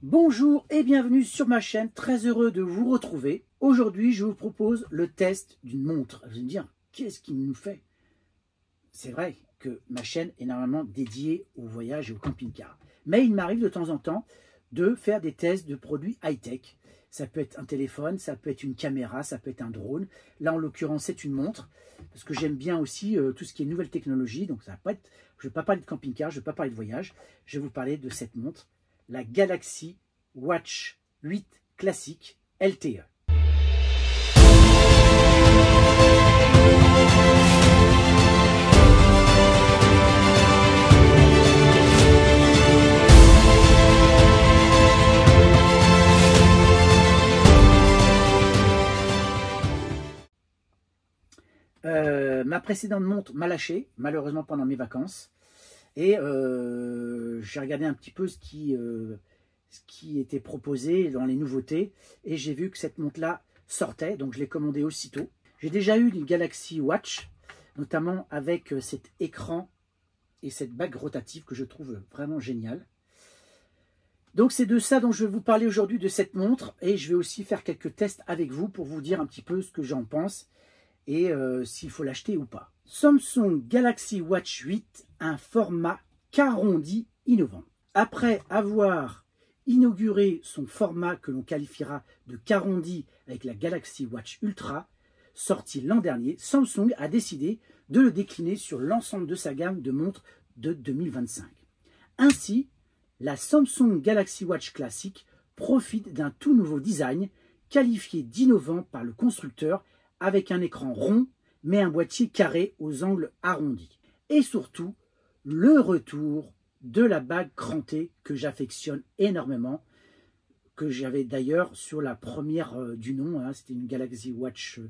Bonjour et bienvenue sur ma chaîne, très heureux de vous retrouver. Aujourd'hui, je vous propose le test d'une montre. Vous allez me dire, qu'est-ce qu'il nous fait? C'est vrai que ma chaîne est normalement dédiée au voyage et au camping-car. Mais il m'arrive de temps en temps de faire des tests de produits high-tech. Ça peut être un téléphone, ça peut être une caméra, ça peut être un drone. Là, en l'occurrence, c'est une montre. Parce que j'aime bien aussi tout ce qui est nouvelle technologie. Donc, ça va pas être, je ne vais pas parler de camping-car, je ne vais pas parler de voyage. Je vais vous parler de cette montre, la Galaxy Watch 8 Classic LTE. Ma précédente montre m'a lâché, malheureusement pendant mes vacances. Et j'ai regardé un petit peu ce qui était proposé dans les nouveautés. Et j'ai vu que cette montre-là sortait, donc je l'ai commandée aussitôt. J'ai déjà eu une Galaxy Watch, notamment avec cet écran et cette bague rotative que je trouve vraiment géniale. Donc c'est de ça dont je vais vous parler aujourd'hui, de cette montre. Et je vais aussi faire quelques tests avec vous pour vous dire un petit peu ce que j'en pense et s'il faut l'acheter ou pas. Samsung Galaxy Watch 8, un format qu'arrondi innovant. Après avoir inauguré son format que l'on qualifiera de qu'arrondi avec la Galaxy Watch Ultra, sorti l'an dernier, Samsung a décidé de le décliner sur l'ensemble de sa gamme de montres de 2025. Ainsi, la Samsung Galaxy Watch Classic profite d'un tout nouveau design qualifié d'innovant par le constructeur, avec un écran rond, mais un boîtier carré aux angles arrondis. Et surtout, le retour de la bague crantée que j'affectionne énormément, que j'avais d'ailleurs sur la première du nom, hein, c'était une Galaxy Watch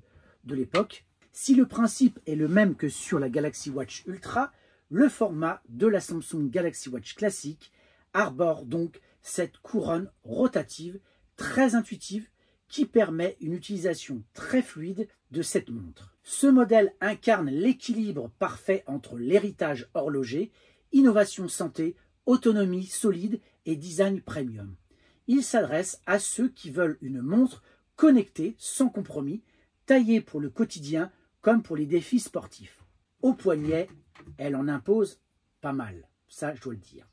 de l'époque. Si le principe est le même que sur la Galaxy Watch Ultra, le format de la Samsung Galaxy Watch Classic arbore donc cette couronne rotative très intuitive qui permet une utilisation très fluide de cette montre. Ce modèle incarne l'équilibre parfait entre l'héritage horloger, innovation santé, autonomie solide et design premium. Il s'adresse à ceux qui veulent une montre connectée sans compromis, taillée pour le quotidien comme pour les défis sportifs. Au poignet, elle en impose pas mal, ça je dois le dire.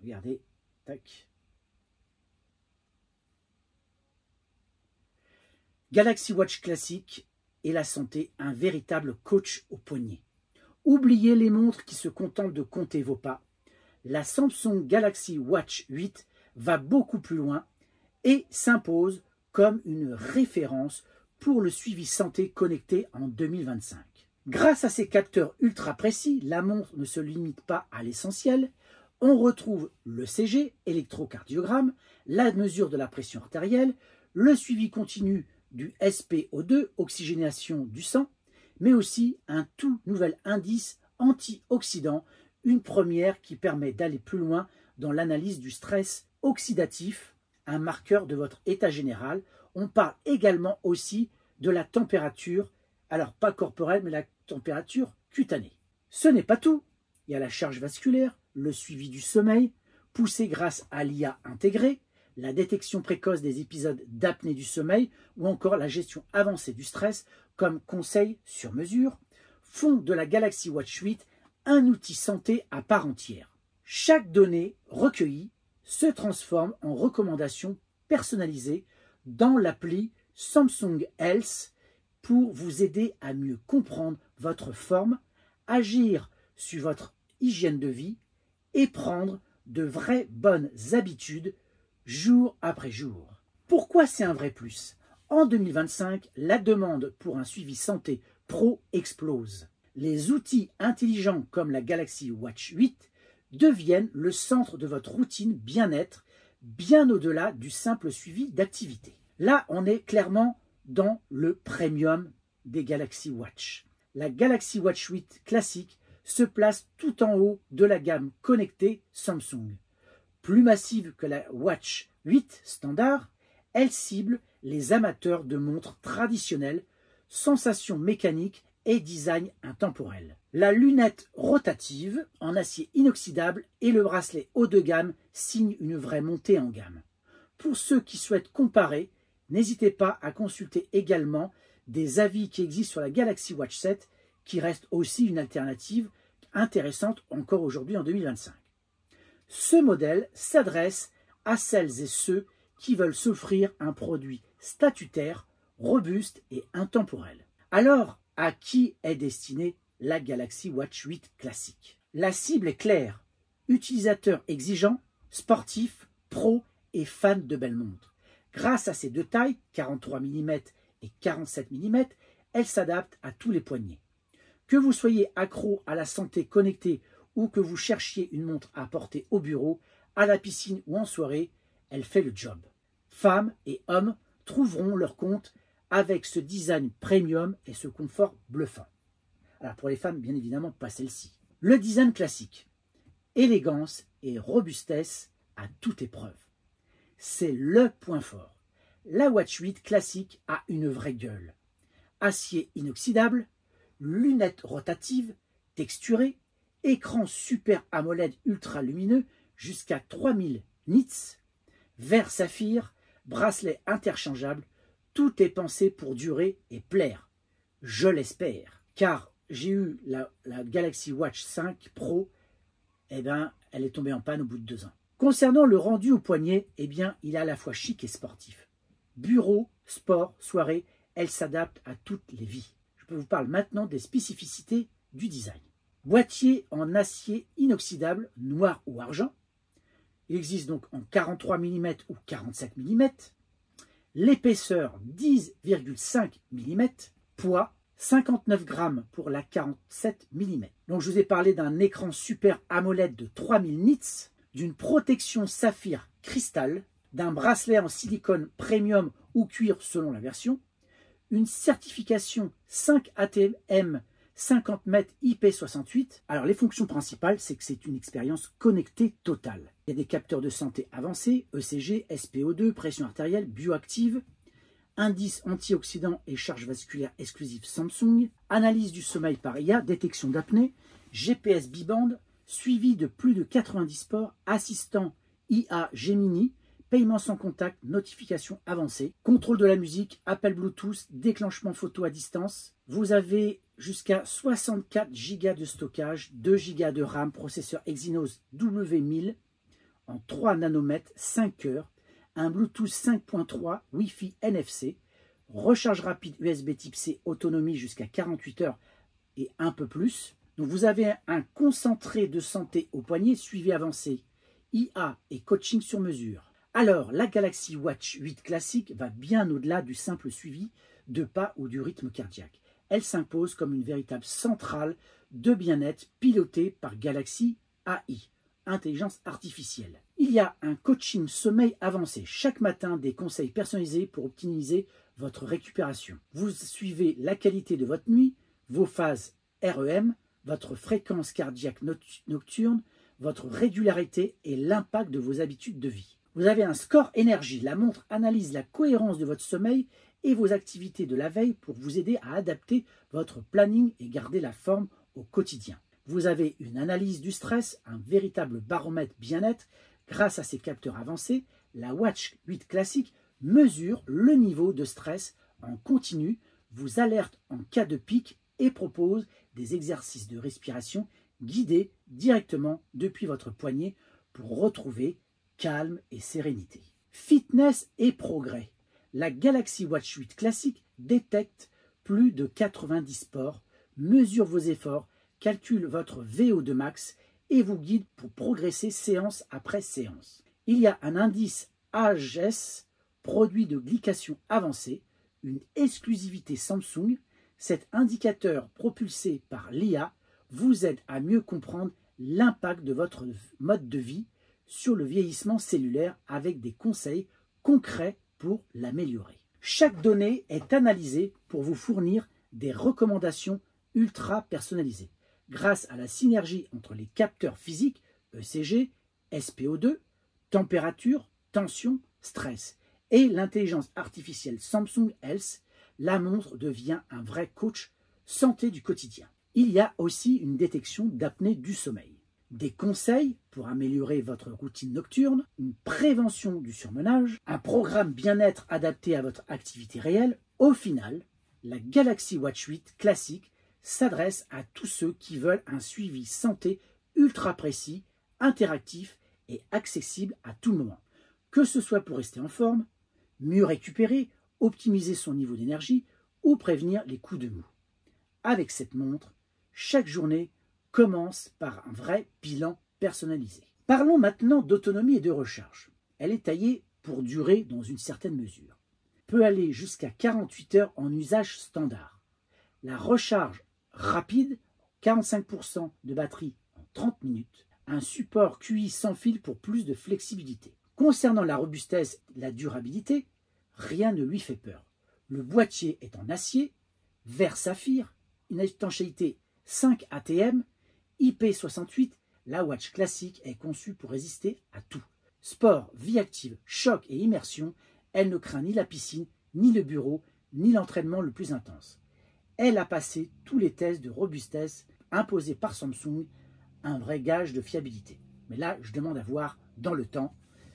Regardez, tac. Galaxy Watch Classic et la santé, un véritable coach au poignet. Oubliez les montres qui se contentent de compter vos pas. La Samsung Galaxy Watch 8 va beaucoup plus loin et s'impose comme une référence pour le suivi santé connecté en 2025. Grâce à ses capteurs ultra précis, la montre ne se limite pas à l'essentiel. On retrouve l'ECG, électrocardiogramme, la mesure de la pression artérielle, le suivi continu du SpO2, oxygénation du sang, mais aussi un tout nouvel indice antioxydant, une première qui permet d'aller plus loin dans l'analyse du stress oxydatif, un marqueur de votre état général. On parle également aussi de la température, alors pas corporelle, mais la température cutanée. Ce n'est pas tout. Il y a la charge vasculaire, le suivi du sommeil, poussé grâce à l'IA intégrée, la détection précoce des épisodes d'apnée du sommeil ou encore la gestion avancée du stress comme conseil sur mesure, font de la Galaxy Watch 8 un outil santé à part entière. Chaque donnée recueillie se transforme en recommandations personnalisées dans l'appli Samsung Health pour vous aider à mieux comprendre votre forme, agir sur votre hygiène de vie et prendre de vraies bonnes habitudes jour après jour. Pourquoi c'est un vrai plus? En 2025, la demande pour un suivi santé pro explose. Les outils intelligents comme la Galaxy Watch 8 deviennent le centre de votre routine bien-être, bien au-delà du simple suivi d'activité. Là, on est clairement dans le premium des Galaxy Watch. La Galaxy Watch 8 classique se place tout en haut de la gamme connectée Samsung. Plus massive que la Watch 8 standard, elle cible les amateurs de montres traditionnelles, sensations mécaniques et design intemporel. La lunette rotative en acier inoxydable et le bracelet haut de gamme signent une vraie montée en gamme. Pour ceux qui souhaitent comparer, n'hésitez pas à consulter également des avis qui existent sur la Galaxy Watch 7, qui reste aussi une alternative intéressante encore aujourd'hui en 2025. Ce modèle s'adresse à celles et ceux qui veulent s'offrir un produit statutaire, robuste et intemporel. Alors, à qui est destinée la Galaxy Watch 8 classique? La cible est claire, utilisateurs exigeants, sportifs, pros et fans de belles montres. Grâce à ses deux tailles, 43 mm et 47 mm, elle s'adapte à tous les poignets. Que vous soyez accro à la santé connectée ou que vous cherchiez une montre à porter au bureau, à la piscine ou en soirée, elle fait le job. Femmes et hommes trouveront leur compte avec ce design premium et ce confort bluffant. Alors pour les femmes, bien évidemment, pas celle-ci. Le design classique, élégance et robustesse à toute épreuve. C'est le point fort. La Watch 8 classique a une vraie gueule. Acier inoxydable, lunettes rotatives, texturées, écran Super AMOLED ultra lumineux jusqu'à 3000 nits, verre saphir, bracelet interchangeable, tout est pensé pour durer et plaire. Je l'espère, car j'ai eu la Galaxy Watch 5 Pro, elle est tombée en panne au bout de 2 ans. Concernant le rendu au poignet, il est à la fois chic et sportif. Bureau, sport, soirée, elle s'adapte à toutes les vies. Je vous parle maintenant des spécificités du design. Boîtier en acier inoxydable, noir ou argent. Il existe donc en 43 mm ou 47 mm. L'épaisseur 10,5 mm. Poids 59 grammes pour la 47 mm. Donc je vous ai parlé d'un écran Super AMOLED de 3000 nits, d'une protection saphir cristal, d'un bracelet en silicone premium ou cuir selon la version, une certification 5 ATM 50 mètres IP68. Alors les fonctions principales, c'est que c'est une expérience connectée totale. Il y a des capteurs de santé avancés, ECG, SPO2, pression artérielle, bioactive, indice antioxydant et charge vasculaire exclusive Samsung, analyse du sommeil par IA, détection d'apnée, GPS biband, suivi de plus de 90 sports, assistant IA Gemini, paiement sans contact, notification avancée, contrôle de la musique, appel Bluetooth, déclenchement photo à distance. Vous avez jusqu'à 64 Go de stockage, 2 Go de RAM, processeur Exynos W1000 en 3 nanomètres, 5 heures, un Bluetooth 5.3, Wi-Fi NFC, recharge rapide USB type C, autonomie jusqu'à 48 heures et un peu plus. Donc vous avez un concentré de santé au poignet, suivi avancé, IA et coaching sur mesure. Alors, la Galaxy Watch 8 classique va bien au-delà du simple suivi de pas ou du rythme cardiaque. Elle s'impose comme une véritable centrale de bien-être pilotée par Galaxy AI, intelligence artificielle. Il y a un coaching sommeil avancé. Chaque matin, des conseils personnalisés pour optimiser votre récupération. Vous suivez la qualité de votre nuit, vos phases REM, votre fréquence cardiaque nocturne, votre régularité et l'impact de vos habitudes de vie. Vous avez un score énergie. La montre analyse la cohérence de votre sommeil et vos activités de la veille pour vous aider à adapter votre planning et garder la forme au quotidien. Vous avez une analyse du stress, un véritable baromètre bien-être. Grâce à ces capteurs avancés, la Watch 8 classique mesure le niveau de stress en continu, vous alerte en cas de pic et propose des exercices de respiration guidés directement depuis votre poignet pour retrouver calme et sérénité. Fitness et progrès. La Galaxy Watch 8 classique détecte plus de 90 sports, mesure vos efforts, calcule votre VO2 max et vous guide pour progresser séance après séance. Il y a un indice AGS, produit de glycation avancé, une exclusivité Samsung. Cet indicateur propulsé par l'IA vous aide à mieux comprendre l'impact de votre mode de vie sur le vieillissement cellulaire avec des conseils concrets pour l'améliorer. Chaque donnée est analysée pour vous fournir des recommandations ultra personnalisées. Grâce à la synergie entre les capteurs physiques, ECG, SPO2, température, tension, stress et l'intelligence artificielle Samsung Health, la montre devient un vrai coach santé du quotidien. Il y a aussi une détection d'apnée du sommeil, des conseils pour améliorer votre routine nocturne, une prévention du surmenage, un programme bien-être adapté à votre activité réelle. Au final, la Galaxy Watch 8 classique s'adresse à tous ceux qui veulent un suivi santé ultra précis, interactif et accessible à tout moment. Que ce soit pour rester en forme, mieux récupérer, optimiser son niveau d'énergie ou prévenir les coups de mou. Avec cette montre, chaque journée commence par un vrai bilan personnalisé. Parlons maintenant d'autonomie et de recharge. Elle est taillée pour durer dans une certaine mesure. Peut aller jusqu'à 48 heures en usage standard. La recharge rapide, 45% de batterie en 30 minutes. Un support QI sans fil pour plus de flexibilité. Concernant la robustesse et la durabilité, rien ne lui fait peur. Le boîtier est en acier, verre saphir, une étanchéité 5 ATM, IP68, la watch classique est conçue pour résister à tout. Sport, vie active, choc et immersion, elle ne craint ni la piscine, ni le bureau, ni l'entraînement le plus intense. Elle a passé tous les tests de robustesse imposés par Samsung, un vrai gage de fiabilité. Mais là, je demande à voir dans le temps.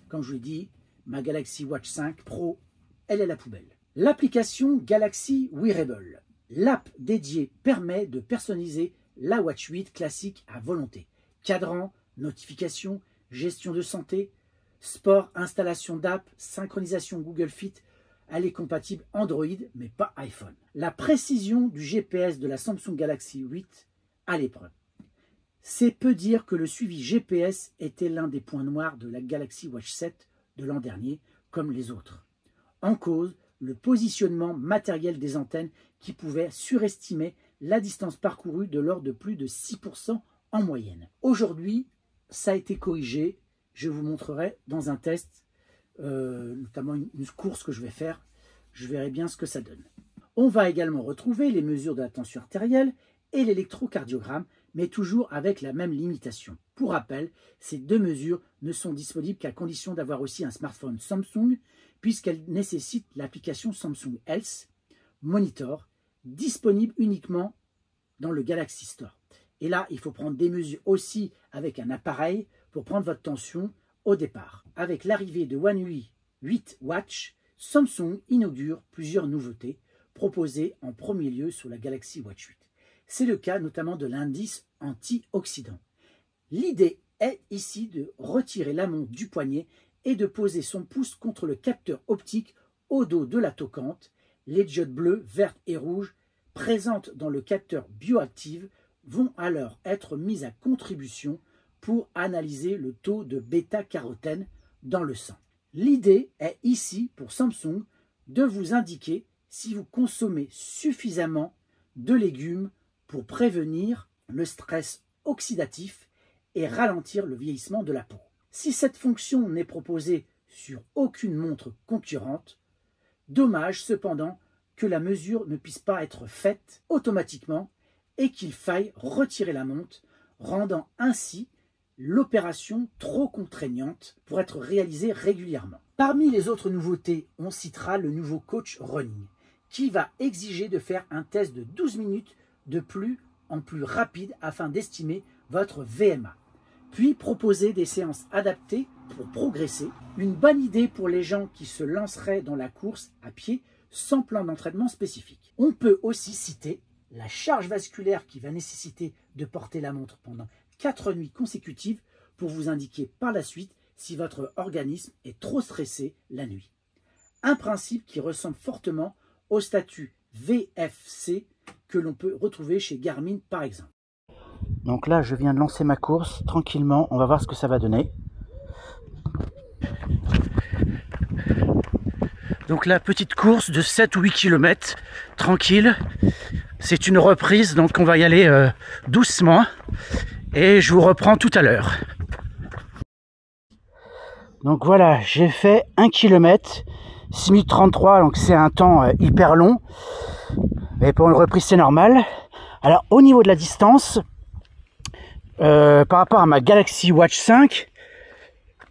Comme je vous l'ai dit, ma Galaxy Watch 5 Pro, elle est la poubelle. L'application Galaxy Wearable. L'app dédiée permet de personnaliser la Watch 8 classique à volonté. Cadran, notifications, gestion de santé, sport, installation d'app, synchronisation Google Fit. Elle est compatible Android, mais pas iPhone. La précision du GPS de la Samsung Galaxy 8 à l'épreuve. C'est peu dire que le suivi GPS était l'un des points noirs de la Galaxy Watch 7 de l'an dernier, comme les autres. En cause, le positionnement matériel des antennes qui pouvait surestimer la distance parcourue de l'ordre de plus de 6% en moyenne. Aujourd'hui, ça a été corrigé. Je vous montrerai dans un test, notamment une course que je vais faire. Je verrai bien ce que ça donne. On va également retrouver les mesures de la tension artérielle et l'électrocardiogramme, mais toujours avec la même limitation. Pour rappel, ces deux mesures ne sont disponibles qu'à condition d'avoir aussi un smartphone Samsung, puisqu'elles nécessitent l'application Samsung Health Monitor, disponible uniquement dans le Galaxy Store. Et là, il faut prendre des mesures aussi avec un appareil pour prendre votre tension au départ. Avec l'arrivée de One UI 8 Watch, Samsung inaugure plusieurs nouveautés proposées en premier lieu sur la Galaxy Watch 8. C'est le cas notamment de l'indice anti-oxydant. L'idée est ici de retirer la montre du poignet et de poser son pouce contre le capteur optique au dos de la toquante. Les diodes bleues, vertes et rouges présentes dans le capteur bioactive vont alors être mises à contribution pour analyser le taux de bêta-carotène dans le sang. L'idée est ici pour Samsung de vous indiquer si vous consommez suffisamment de légumes pour prévenir le stress oxydatif et ralentir le vieillissement de la peau. Si cette fonction n'est proposée sur aucune montre concurrente, dommage cependant que la mesure ne puisse pas être faite automatiquement et qu'il faille retirer la montre, rendant ainsi l'opération trop contraignante pour être réalisée régulièrement. Parmi les autres nouveautés, on citera le nouveau coach running, qui va exiger de faire un test de 12 minutes de plus en plus rapide afin d'estimer votre VMA, puis proposer des séances adaptées pour progresser. Une bonne idée pour les gens qui se lanceraient dans la course à pied sans plan d'entraînement spécifique. On peut aussi citer la charge vasculaire qui va nécessiter de porter la montre pendant 4 nuits consécutives pour vous indiquer par la suite si votre organisme est trop stressé la nuit. Un principe qui ressemble fortement au statut VFC que l'on peut retrouver chez Garmin par exemple. Donc là, je viens de lancer ma course tranquillement. On va voir ce que ça va donner. Donc la petite course de 7 ou 8 km, tranquille. C'est une reprise, donc on va y aller doucement. Et je vous reprends tout à l'heure. Donc voilà, j'ai fait 1 km, 6 minutes 33, donc c'est un temps hyper long. Mais pour une reprise, c'est normal. Alors au niveau de la distance, par rapport à ma Galaxy Watch 5,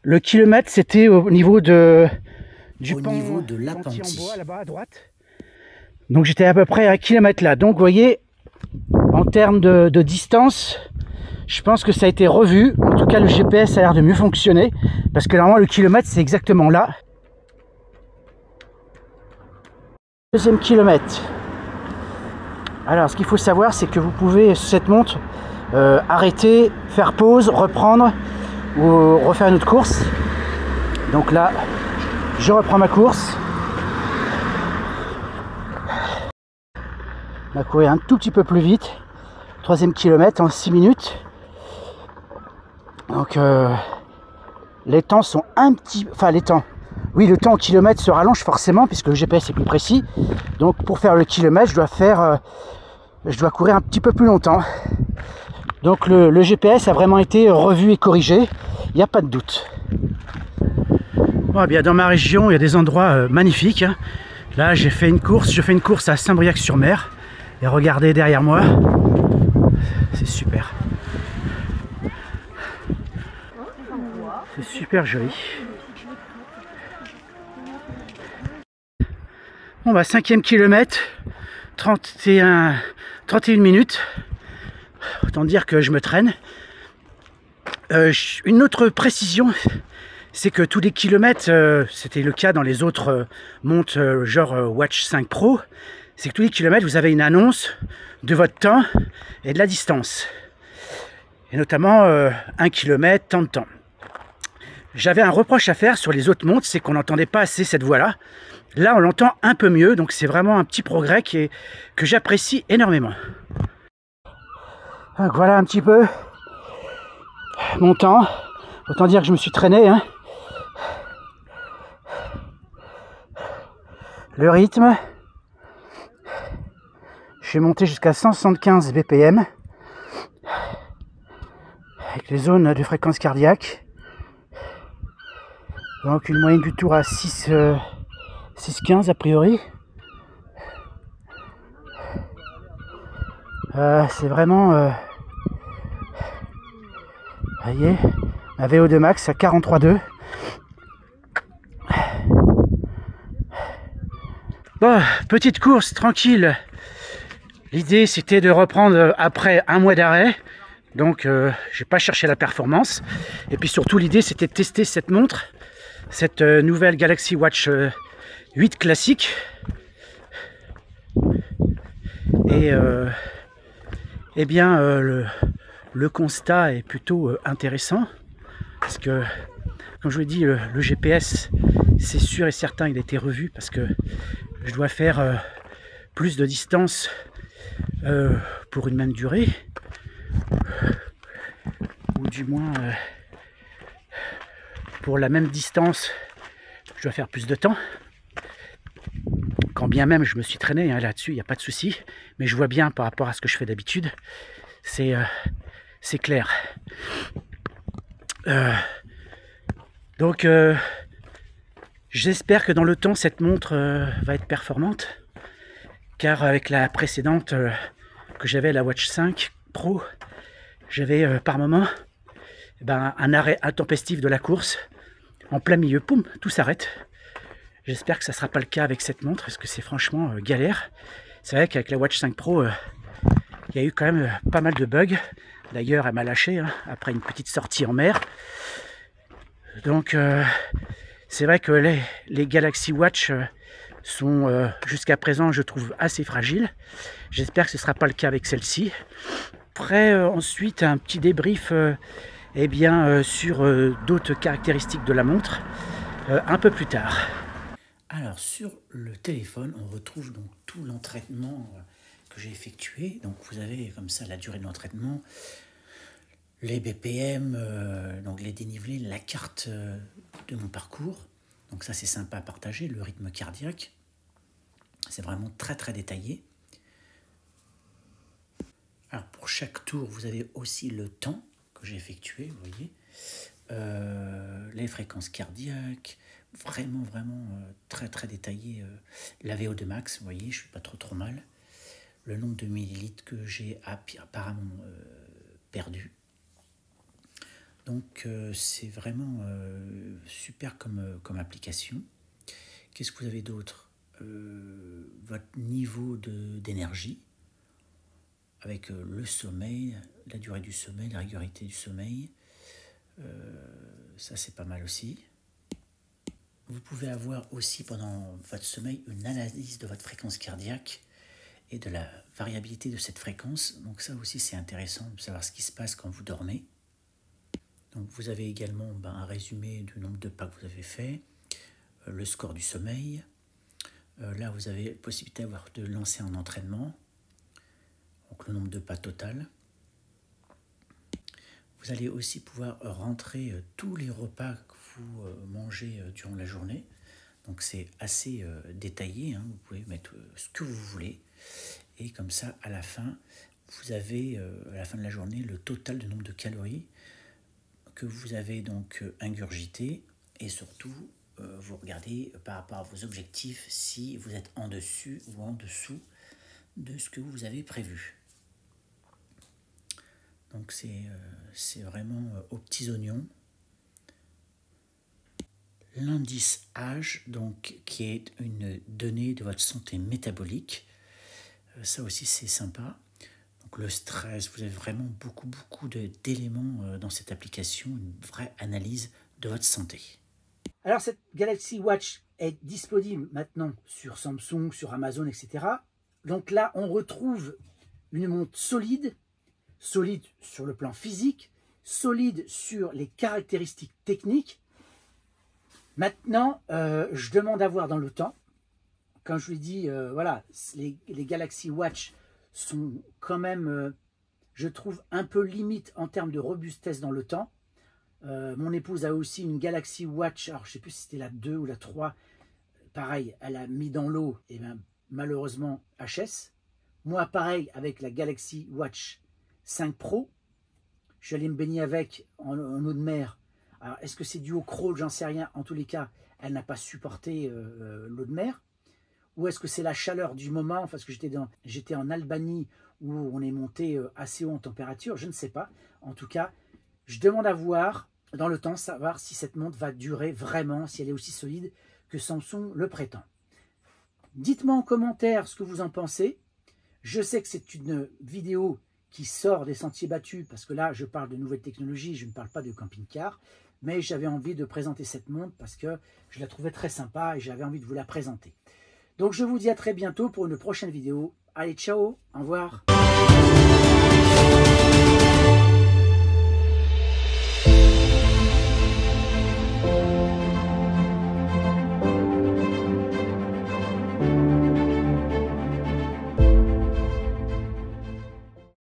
le kilomètre c'était au niveau de l'appentis là-bas à droite. Donc j'étais à peu près à 1 km là. Donc vous voyez, En termes de distance, je pense que ça a été revu. En tout cas, le GPS a l'air de mieux fonctionner. Parce que normalement, le kilomètre, c'est exactement là. Deuxième kilomètre. Alors, ce qu'il faut savoir, c'est que vous pouvez, sur cette montre, arrêter, faire pause, reprendre ou refaire une autre course. Donc là, je reprends ma course. On va courir un tout petit peu plus vite. Troisième kilomètre en 6 minutes. Donc les temps sont un petit... Enfin les temps. Oui, le temps au kilomètre se rallonge forcément puisque le GPS est plus précis. Donc pour faire le kilomètre, je dois courir un petit peu plus longtemps. Donc le GPS a vraiment été revu et corrigé. Il n'y a pas de doute. Bon, bien dans ma région, il y a des endroits magnifiques. Hein. Là, je fais une course à Saint-Briac-sur-Mer. Et regardez derrière moi, c'est super. C'est super joli. Bon bah 5e kilomètre, 31 minutes. Autant dire que je me traîne. Une autre précision, c'est que tous les kilomètres, c'était le cas dans les autres montres genre Watch 5 Pro, c'est que tous les kilomètres, vous avez une annonce de votre temps et de la distance. Et notamment 1 kilomètre, tant de temps. J'avais un reproche à faire sur les autres montres, c'est qu'on n'entendait pas assez cette voix-là. Là, on l'entend un peu mieux, donc c'est vraiment un petit progrès que j'apprécie énormément. Donc voilà un petit peu mon temps. Autant dire que je me suis traîné. Hein. Le rythme. Je suis monté jusqu'à 175 BPM. Avec les zones de fréquence cardiaque. Donc une moyenne du tour à 6,15 a priori. C'est vraiment... vous voyez, ma VO2 max à 43,2. Bon, petite course tranquille. L'idée c'était de reprendre après un mois d'arrêt. Donc j'ai pas cherché la performance. Et puis surtout l'idée c'était de tester cette montre. Cette nouvelle Galaxy Watch 8 classique. Et eh bien le constat est plutôt intéressant. Parce que, comme je vous l'ai dit, le GPS, c'est sûr et certain, il a été revu. Parce que je dois faire plus de distance pour une même durée. Ou du moins... pour la même distance, je dois faire plus de temps. Quand bien même je me suis traîné hein, là-dessus, il n'y a pas de souci. Mais je vois bien par rapport à ce que je fais d'habitude, c'est clair. Donc j'espère que dans le temps, cette montre va être performante. Car avec la précédente que j'avais, la Watch 5 Pro, j'avais par moment un arrêt intempestif de la course. En plein milieu, poum, tout s'arrête. J'espère que ça ne sera pas le cas avec cette montre, parce que c'est franchement galère. C'est vrai qu'avec la Watch 5 Pro, il y a eu quand même pas mal de bugs. D'ailleurs, elle m'a lâché hein, après une petite sortie en mer. Donc, c'est vrai que les Galaxy Watch sont jusqu'à présent, je trouve, assez fragiles. J'espère que ce ne sera pas le cas avec celle-ci. Après, ensuite, un petit débrief... eh bien, sur d'autres caractéristiques de la montre un peu plus tard. Alors sur le téléphone, on retrouve donc tout l'entraînement que j'ai effectué. Donc vous avez comme ça la durée de l'entraînement, les BPM, donc les dénivelés, la carte de mon parcours. Donc ça c'est sympa à partager, le rythme cardiaque. C'est vraiment très très détaillé. Alors pour chaque tour, vous avez aussi le temps que j'ai effectué, vous voyez, les fréquences cardiaques, vraiment très très détaillé, la VO2 max, vous voyez, je suis pas trop mal, le nombre de millilitres que j'ai apparemment perdu. Donc c'est vraiment super comme application. Qu'est-ce que vous avez d'autre? Votre niveau d'énergie. avec le sommeil, la durée du sommeil, la régularité du sommeil. Ça, c'est pas mal aussi. Vous pouvez avoir aussi pendant votre sommeil une analyse de votre fréquence cardiaque et de la variabilité de cette fréquence. Donc ça aussi, c'est intéressant de savoir ce qui se passe quand vous dormez. Donc vous avez également un résumé du nombre de pas que vous avez fait, le score du sommeil. Là, vous avez la possibilité de lancer un entraînement, donc le nombre de pas total. Vous allez aussi pouvoir rentrer tous les repas que vous mangez durant la journée. Donc c'est assez détaillé, hein. Vous pouvez mettre ce que vous voulez. Et comme ça, à la fin, vous avez, à la fin de la journée, le total du nombre de calories que vous avez donc ingurgité, et surtout vous regardez par rapport à vos objectifs si vous êtes en dessus ou en dessous de ce que vous avez prévu. Donc c'est vraiment aux petits oignons. L'indice âge, donc, qui est une donnée de votre santé métabolique, ça aussi c'est sympa. Donc le stress, vous avez vraiment beaucoup d'éléments dans cette application, une vraie analyse de votre santé. Alors cette Galaxy Watch est disponible maintenant sur Samsung, sur Amazon, etc. Donc là, on retrouve une montre solide sur le plan physique, solide sur les caractéristiques techniques. Maintenant, je demande à voir dans le temps. Comme je vous l'ai dit, voilà, les Galaxy Watch sont quand même, je trouve, un peu limite en termes de robustesse dans le temps. Mon épouse a aussi une Galaxy Watch, alors je ne sais plus si c'était la 2 ou la 3, pareil, elle a mis dans l'eau, et bien malheureusement HS. Moi, pareil, avec la Galaxy Watch 5 Pro, je suis allé me baigner avec en eau de mer. Alors, est-ce que c'est dû au crawl? J'en sais rien. En tous les cas, elle n'a pas supporté l'eau de mer. Ou est-ce que c'est la chaleur du moment? Parce que j'étais en Albanie où on est monté assez haut en température. Je ne sais pas. En tout cas, je demande à voir dans le temps, savoir si cette montre va durer vraiment, si elle est aussi solide que Samsung le prétend. Dites-moi en commentaire ce que vous en pensez. Je sais que c'est une vidéo qui sort des sentiers battus, parce que là, je parle de nouvelles technologies, je ne parle pas de camping-car, mais j'avais envie de présenter cette montre parce que je la trouvais très sympa et j'avais envie de vous la présenter. Donc, je vous dis à très bientôt pour une prochaine vidéo. Allez, ciao, au revoir.